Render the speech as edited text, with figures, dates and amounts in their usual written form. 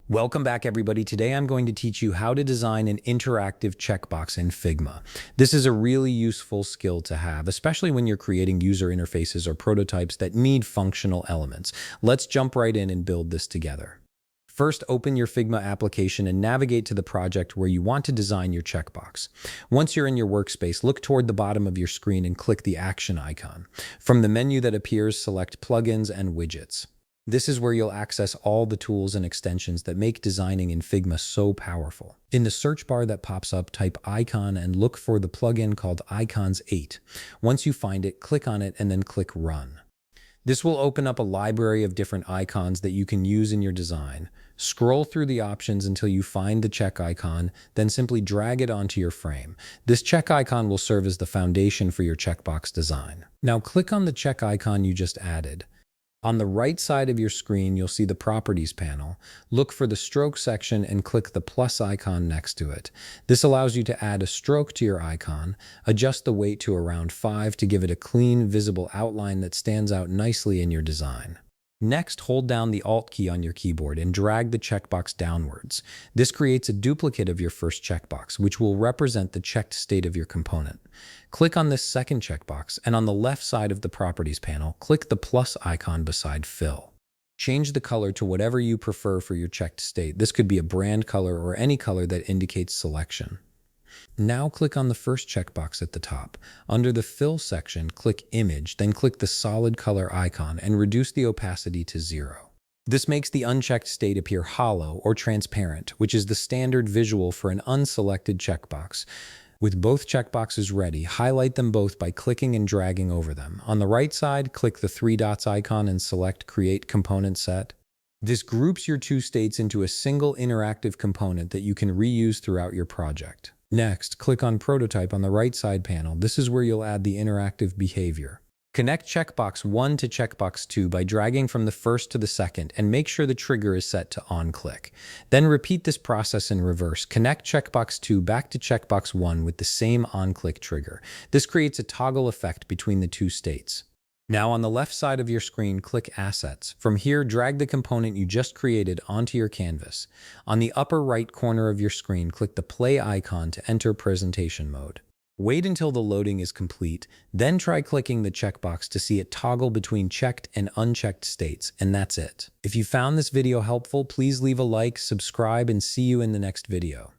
Welcome back, everybody. Today I'm going to teach you how to design an interactive checkbox in Figma. This is a really useful skill to have, especially when you're creating user interfaces or prototypes that need functional elements. Let's jump right in and build this together. First, open your Figma application and navigate to the project where you want to design your checkbox. Once you're in your workspace, look toward the bottom of your screen and click the action icon. From the menu that appears, select Plugins and Widgets. This is where you'll access all the tools and extensions that make designing in Figma so powerful. In the search bar that pops up, type icon and look for the plugin called Icons 8. Once you find it, click on it and then click Run. This will open up a library of different icons that you can use in your design. Scroll through the options until you find the check icon, then simply drag it onto your frame. This check icon will serve as the foundation for your checkbox design. Now click on the check icon you just added. On the right side of your screen, you'll see the Properties panel. Look for the Stroke section and click the plus icon next to it. This allows you to add a stroke to your icon. Adjust the weight to around 5 to give it a clean, visible outline that stands out nicely in your design. Next, hold down the Alt key on your keyboard and drag the checkbox downwards. This creates a duplicate of your first checkbox, which will represent the checked state of your component. Click on this second checkbox, and on the left side of the Properties panel, click the plus icon beside Fill. Change the color to whatever you prefer for your checked state. This could be a brand color or any color that indicates selection. Now click on the first checkbox at the top. Under the Fill section, click Image, then click the solid color icon and reduce the opacity to 0. This makes the unchecked state appear hollow or transparent, which is the standard visual for an unselected checkbox. With both checkboxes ready, highlight them both by clicking and dragging over them. On the right side, click the 3 dots icon and select Create Component Set. This groups your two states into a single interactive component that you can reuse throughout your project. Next, click on Prototype on the right side panel. This is where you'll add the interactive behavior. Connect checkbox 1 to checkbox 2 by dragging from the first to the second and make sure the trigger is set to on-click. Then repeat this process in reverse. Connect checkbox 2 back to checkbox 1 with the same on-click trigger. This creates a toggle effect between the two states. Now on the left side of your screen, click Assets. From here, drag the component you just created onto your canvas. On the upper right corner of your screen, click the play icon to enter presentation mode. Wait until the loading is complete, then try clicking the checkbox to see it toggle between checked and unchecked states, and that's it. If you found this video helpful, please leave a like, subscribe, and see you in the next video.